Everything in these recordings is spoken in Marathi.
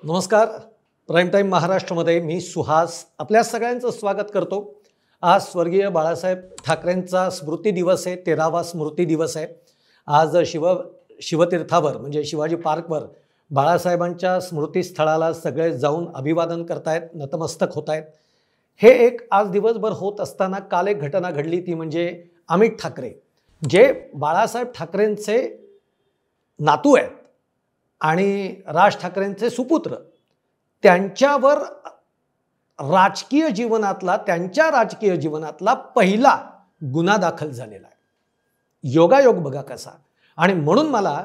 नमस्कार. प्राईम टाईम महाराष्ट्रामध्ये मी सुहास आपल्या सगळ्यांचं स्वागत करतो. आज स्वर्गीय बाळासाहेब ठाकरेंचा स्मृती दिवस आहे, 13वा स्मृती दिवस आहे. आज शिवतीर्थावर म्हणजे शिवाजी पार्कवर बाळासाहेबांच्या स्मृतीस्थळाला सगळे जाऊन अभिवादन करतायत, नतमस्तक होत आहेत. हे एक आज दिवसभर होत असताना काल एक घटना घडली, ती म्हणजे अमित ठाकरे जे बाळासाहेब ठाकरेंचे नातू आहेत आणि राज ठाकरेंचे सुपुत्र, त्यांच्यावर त्यांच्या राजकीय जीवनातला पहिला गुन्हा दाखल झालेला आहे. योगायोग बघा कसा. आणि म्हणून मला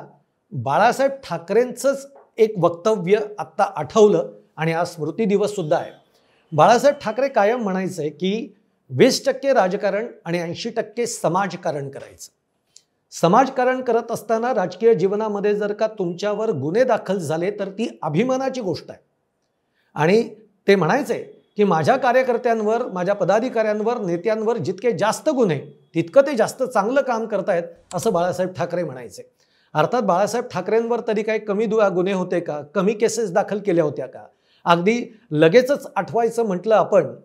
बाळासाहेब ठाकरेंचंच एक वक्तव्य आत्ता आठवलं आणि आज स्मृती दिवस सुद्धा आहे. बाळासाहेब ठाकरे कायम म्हणायचे की 20% राजकारण आणि 80% समाजकारण करायचं. समाजकारण करत असताना राजकीय जीवनामध्ये जर का तुमच्यावर गुन्हे दाखल झाले तर ती अभिमानाची गोष्ट आहे. आणि ते म्हणायचे की माझ्या कार्यकर्त्यांवर, माझ्या पदाधिकाऱ्यांवर, नेत्यांवर जितके जास्त गुन्हे तितकं ते जास्त चांगलं काम करतायत, असं बाळासाहेब ठाकरे म्हणायचे. अर्थात बाळासाहेब ठाकरेंवर तरी काही कमी गुन्हे होते का, कमी केसेस दाखल केल्या होत्या का? अगदी लगेचच आठवायचं म्हटलं आपण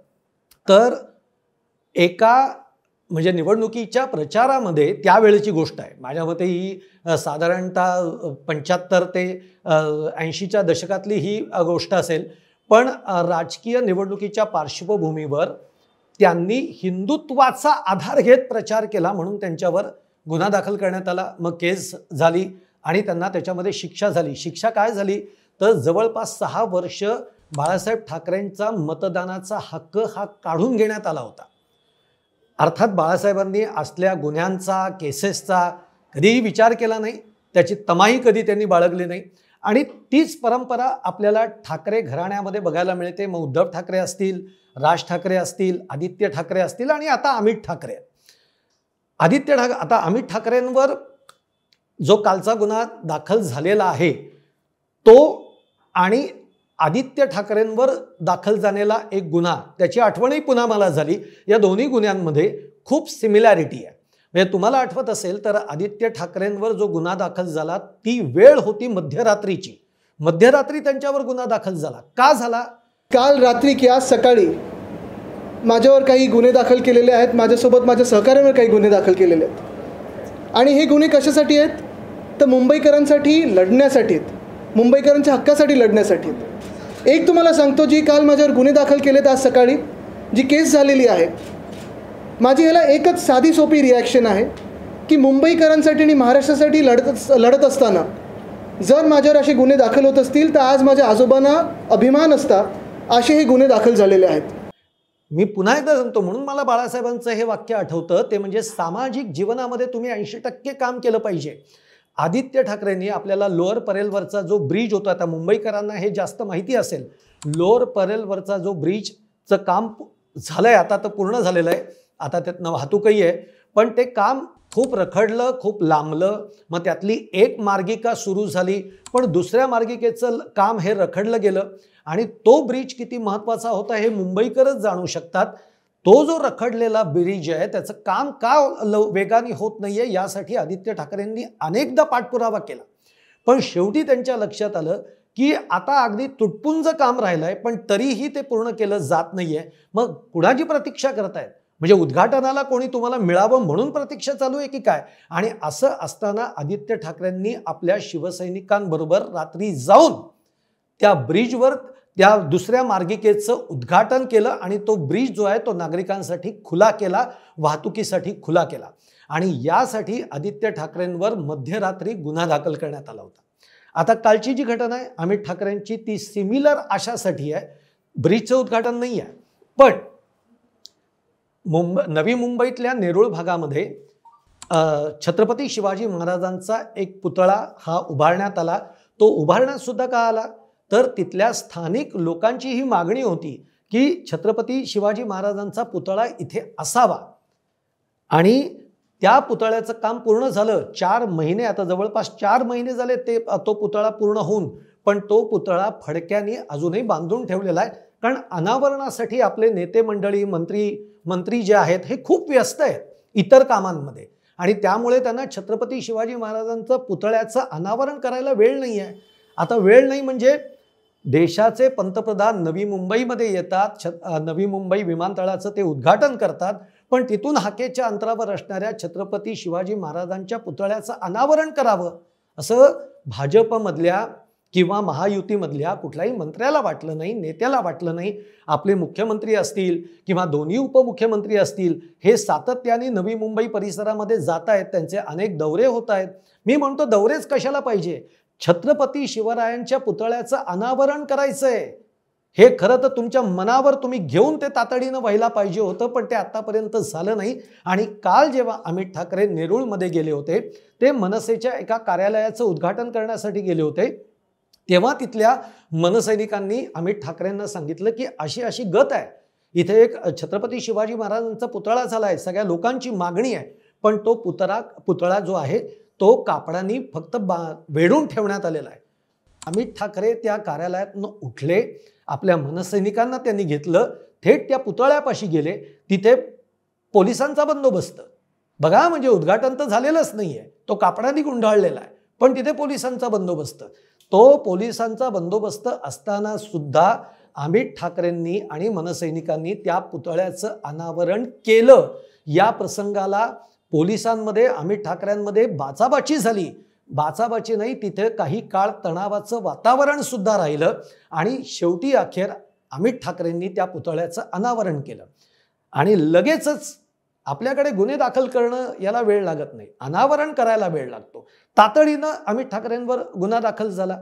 तर म्हणजे निवडणुकीच्या प्रचारामध्ये त्यावेळेची गोष्ट आहे. माझ्या मते ही साधारणतः 75 ते 80च्या दशकातली ही गोष्ट असेल. पण राजकीय निवडणुकीच्या पार्श्वभूमीवर त्यांनी हिंदुत्वाचा आधार घेत प्रचार केला म्हणून त्यांच्यावर गुन्हा दाखल करण्यात आला. मग केस झाली आणि त्यांना त्याच्यामध्ये शिक्षा झाली. शिक्षा काय झाली तर जवळपास 6 वर्ष बाळासाहेब ठाकरेंचा मतदानाचा हक्क हा काढून घेण्यात आला होता. अर्थात बाळासाहेबांनी असल्या गुन्ह्यांचा, केसेसचा कधीही विचार केला नाही, त्याची तमाही कधी त्यांनी बाळगली नाही. आणि तीच परंपरा आपल्याला ठाकरे घराण्यामध्ये बघायला मिळते. मग उद्धव ठाकरे असतील, राज ठाकरे असतील, आदित्य ठाकरे असतील आणि आता अमित ठाकरे. आता अमित ठाकरेंवर जो कालचा गुन्हा दाखल झालेला आहे तो आणि आदित्य ठाकरेंवर दाखल झालेला एक गुन्हा, त्याची आठवणही पुन्हा मला झाली. या दोन्ही गुन्ह्यांमध्ये खूप सिमिलॅरिटी आहे. म्हणजे तुम्हाला आठवत असेल तर आदित्य ठाकरेंवर जो गुन्हा दाखल झाला ती वेळ होती मध्यरात्रीची. मध्यरात्री त्यांच्यावर गुन्हा दाखल झाला. का झाला? काल रात्री की आज सकाळी माझ्यावर काही गुन्हे दाखल केलेले आहेत, माझ्यासोबत माझ्या सहकार्यांवर काही गुन्हे दाखल केलेले आहेत. आणि हे गुन्हे कशासाठी आहेत तर मुंबईकरांसाठी लढण्यासाठी आहेत, मुंबईकरांच्या हक्कासाठी लढण्यासाठी आहेत. एक तुम्हाला सांगतो, जी काल माझ्यावर गुन्हे दाखल केलेत आज सकाळी जी केस झालेली आहे, माझी ह्याला एकच साधी सोपी रिॲक्शन आहे की मुंबईकरांसाठी आणि महाराष्ट्रासाठी लढत असताना जर माझ्यावर असे गुन्हे दाखल होत असतील तर आज माझ्या आजोबांना अभिमान असता असे हे गुन्हे दाखल झालेले आहेत. मी पुन्हा एकदा सांगतो, म्हणून मला बाळासाहेबांचं हे वाक्य आठवतं, ते म्हणजे सामाजिक जीवनामध्ये तुम्ही 80% काम केलं पाहिजे. आदित्य ठाकरेंनी आपल्याला लोअर परेलवरचा जो ब्रिज होता, आता मुंबईकरांना हे जास्त माहिती असेल, लोअर परेलवरचा जो ब्रिजचं काम झालंय, आता तर पूर्ण झालेलं आहे, आता त्यातनं वाहतूकही आहे. पण ते काम खूप रखडलं, खूप लांबलं. मग त्यातली एक मार्गिका सुरू झाली, पण दुसऱ्या मार्गिकेचं काम हे रखडलं गेलं. आणि तो ब्रिज किती महत्त्वाचा होता हे मुंबईकरच जाणू शकतात. तो जो रखडलेला ब्रिज आहे त्याचं काम का वेगाने होत नाहीये यासाठी आदित्य ठाकरेंनी अनेकदा पाठपुरावा केला. पण शेवटी त्यांच्या लक्षात आलं की आता अगदी तुटपुंज काम राहिलंय, पण तरीही ते पूर्ण केलं जात नाहीये. मग कुणाची प्रतीक्षा करतायत? म्हणजे उद्घाटनाला कोणी तुम्हाला मिळावं म्हणून प्रतीक्षा चालू आहे की काय? आणि असं असताना आदित्य ठाकरेंनी आपल्या शिवसैनिकांबरोबर रात्री जाऊन त्या ब्रिजवर त्या दुसऱ्या मार्गिकेचं उद्घाटन केलं आणि तो ब्रिज जो आहे तो नागरिकांसाठी खुला केला, वाहतुकीसाठी खुला केला. आणि यासाठी आदित्य ठाकरेंवर मध्यरात्री गुन्हा दाखल करण्यात आला होता. आता कालची जी घटना आहे अमित ठाकरेंची, ती सिमिलर अशासाठी आहे, ब्रिजचं उद्घाटन नाही आहे. पण नवी मुंबईतल्या नेरूळ भागामध्ये छत्रपती शिवाजी महाराजांचा एक पुतळा हा उभारण्यात आला. तो उभारण्यात सुद्धा का आला तर तिथल्या स्थानिक लोकांची ही मागणी होती की छत्रपती शिवाजी महाराजांचा पुतळा इथे असावा. आणि त्या पुतळ्याचं काम पूर्ण झालं. 4 महिने, आता जवळपास 4 महिने झाले तो पुतळा पूर्ण होऊन, पण तो पुतळा फडक्याने अजूनही बांधून ठेवलेला आहे. कारण अनावरणासाठी आपले नेते मंडळी, मंत्री जे आहेत हे खूप व्यस्त आहेत इतर कामांमध्ये. आणि त्यामुळे त्यांना छत्रपती शिवाजी महाराजांचं पुतळ्याचं अनावरण करायला वेळ नाही आहे. आता वेळ नाही म्हणजे देशाचे पंतप्रधान नवी मुंबईमध्ये येतात, नवी मुंबई विमानतळाचं ते उद्घाटन करतात, पण तिथून हाकेच्या अंतरावर असणाऱ्या छत्रपती शिवाजी महाराजांच्या पुतळ्याचं अनावरण करावं असं भाजपमधल्या किंवा महायुतीमधल्या कुठल्याही मंत्र्याला वाटलं नाही, नेत्याला वाटलं नाही. आपले मुख्यमंत्री असतील किंवा दोन्ही उपमुख्यमंत्री असतील, हे सातत्याने नवी मुंबई परिसरामध्ये जात आहेत, त्यांचे अनेक दौरे होत आहेत. मी म्हणतो दौरेच कशाला पाहिजे, छत्रपती शिवरायांच्या पुतळ्याचं अनावरण करायचंय. हे खरं तर तुमच्या मनावर तुम्ही घेऊन ते तातडीनं व्हायला पाहिजे होतं, पण ते आतापर्यंत झालं नाही. आणि काल जेव्हा अमित ठाकरे नेरूळमध्ये गेले होते, ते मनसेच्या एका कार्यालयाचं उद्घाटन करण्यासाठी गेले होते, तेव्हा तिथल्या मनसैनिकांनी अमित ठाकरेंना सांगितलं की अशी अशी गत आहे, इथे एक छत्रपती शिवाजी महाराजांचा पुतळा झाला आहे, सगळ्या लोकांची मागणी आहे, पण तो पुतळा जो आहे तो कापडाने फक्त वेढून ठेवण्यात आलेला आहे. अमित ठाकरे त्या कार्यालयातून उठले, आपल्या मनसैनिकांना त्यांनी घेतलं, थेट त्या पुतळ्यापाशी गेले, तिथे पोलिसांचा बंदोबस्त बघा. म्हणजे उद्घाटन तर झालेलंच नाहीये, तो कापडाने गुंडाळलेला आहे, पण तिथे पोलिसांचा बंदोबस्त. तो पोलिसांचा बंदोबस्त असताना सुद्धा अमित ठाकरेंनी आणि मनसैनिकांनी त्या पुतळ्याचं अनावरण केलं. या प्रसंगाला पोलिसांमध्ये अमित ठाकरेंमध्ये बाचाबाची झाली. बाचाबाची नाही, तिथे काही काळ तणावाचं वातावरण सुद्धा राहिलं आणि शेवटी अखेर अमित ठाकरेंनी त्या पुतळ्याचं अनावरण केलं. आणि लगेचच आपल्याकडे गुन्हे दाखल करणं याला वेळ लागत नाही, अनावरण करायला वेळ लागतो. तातडीनं अमित ठाकरेंवर गुन्हा दाखल झाला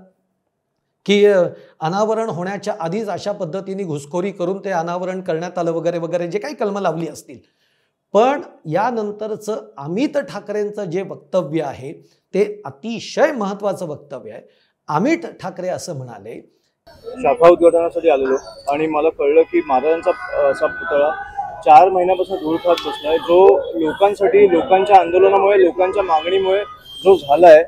की अनावरण होण्याच्या आधीच अशा पद्धतीने घुसखोरी करून ते अनावरण करण्यात आलं वगैरे वगैरे, जे काही कलमं लावली असतील. पण यानंतरचं अमित ठाकरेंचं जे वक्तव्य आहे ते अतिशय महत्त्वाचं वक्तव्य आहे. अमित ठाकरे असं म्हणाले, शाखा उद्घाटनासाठी आलेलो आणि मला कळलं की महाराजांचा असा पुतळा 4 महिन्यापासून धूळ खात बसलाय, जो लोकांसाठी, लोकांच्या आंदोलनामुळे, लोकांच्या मागणीमुळे जो झालाय.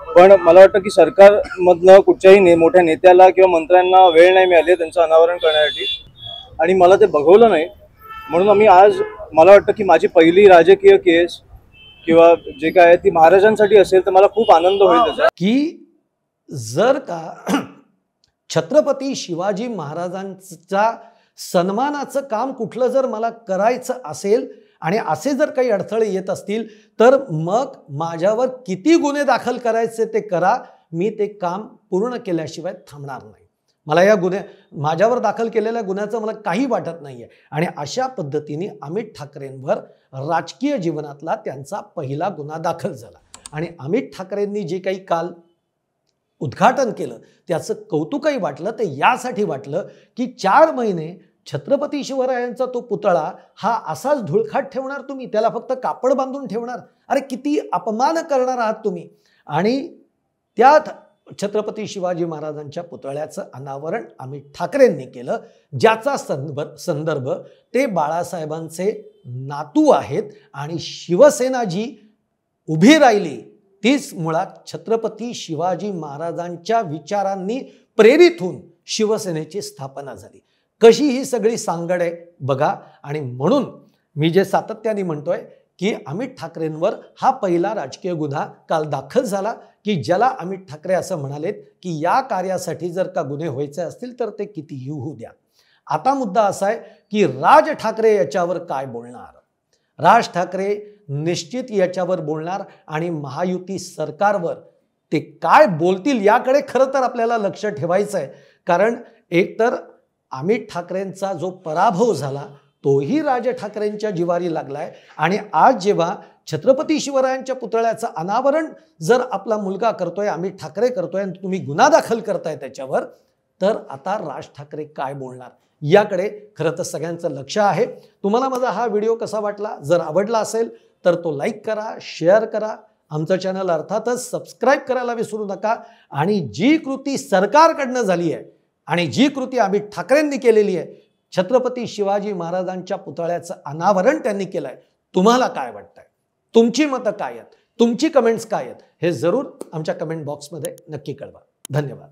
पण मला वाटतं की सरकारमधलं कुठच्याही मोठ्या नेत्याला किंवा मंत्र्यांना वेळ नाही मिळाली त्यांचं अनावरण करण्यासाठी, आणि मला ते बघवलं नाही. म्हणून आम्ही आज, मला वाटतं की माझी पहिली राजकीय केस किंवा जे काय आहे ती महाराजांसाठी असेल तर मला खूप आनंद होईल त्याचा. की जर का छत्रपती शिवाजी महाराजांचा सन्मानाचं काम कुठलं जर मला करायचं असेल आणि असे जर काही अडथळे येत असतील, तर मग माझ्यावर किती गुन्हे दाखल करायचे ते करा, मी ते काम पूर्ण केल्याशिवाय थांबणार नाही. मला या माझ्यावर दाखल केलेल्या गुन्ह्याचं मला काही वाटत नाहीये. आणि अशा पद्धतीने अमित ठाकरेंवर राजकीय जीवनातला त्यांचा पहिला गुन्हा दाखल झाला. आणि अमित ठाकरेंनी जे काही काल उद्घाटन केलं त्याचं कौतुकही वाटलं. ते यासाठी वाटलं की 4 महिने छत्रपती शिवरायांचा तो पुतळा हा असाच धुळखाट ठेवणार तुम्ही, त्याला फक्त कापड बांधून ठेवणार, अरे किती अपमान करणार आहात तुम्ही. आणि त्यात छत्रपती शिवाजी महाराजांच्या पुतळ्याचं अनावरण अमित ठाकरेंनी केलं, ज्याचा संदर्भ ते बाळासाहेबांचे नातू आहेत. आणि शिवसेना जी उभी राहिली तीच मुळात छत्रपती शिवाजी महाराजांच्या विचारांनी प्रेरित होऊन शिवसेनेची स्थापना झाली. कशी ही सगळी सांगड आहे बघा. आणि म्हणून मी जे सातत्याने म्हणतोय की अमित ठाकरेंवर हा पहिला राजकीय गुन्हा काल दाखल झाला, की ज्याला अमित ठाकरे असं म्हणालेत की या कार्यासाठी जर का गुन्हे व्हायचे असतील तर ते कितीही होऊ द्या. आता मुद्दा असा आहे की राज ठाकरे याच्यावर काय बोलणार. राज ठाकरे निश्चित याच्यावर बोलणार आणि महायुती सरकारवर ते काय बोलतील याकडे खरं तर आपल्याला लक्ष ठेवायचं आहे. कारण एकतर अमित ठाकरेंचा जो पराभव झाला तोही राज ठाकरेंच्या जिवारी लागलाय. आणि आज जेव्हा छत्रपती शिवरायांच्या पुतळ्याचं अनावरण जर आपला मुलगा करतोय, अमित ठाकरे करतोय, आणि तुम्ही गुन्हा दाखल करताय त्याच्यावर, तर आता राज ठाकरे काय बोलणार याकडे खरं तर सगळ्यांचं लक्ष आहे. तुम्हाला माझा हा व्हिडिओ कसा वाटला, जर आवडला असेल तर तो लाईक करा, शेअर करा, आमचं चॅनल अर्थातच सबस्क्राईब करायला विसरू नका. आणि जी कृती सरकारकडनं झाली आहे आणि जी कृती अमित ठाकरेंनी केलेली आहे, छत्रपती शिवाजी महाराजांच्या पुतळ्याचं अनावरण त्यांनी केलंय, तुम्हाला काय वाटतंय, तुमची मतं काय आहेत, तुमची कमेंट्स काय आहेत, हे जरूर आमच्या कमेंट बॉक्समध्ये नक्की कळवा. धन्यवाद.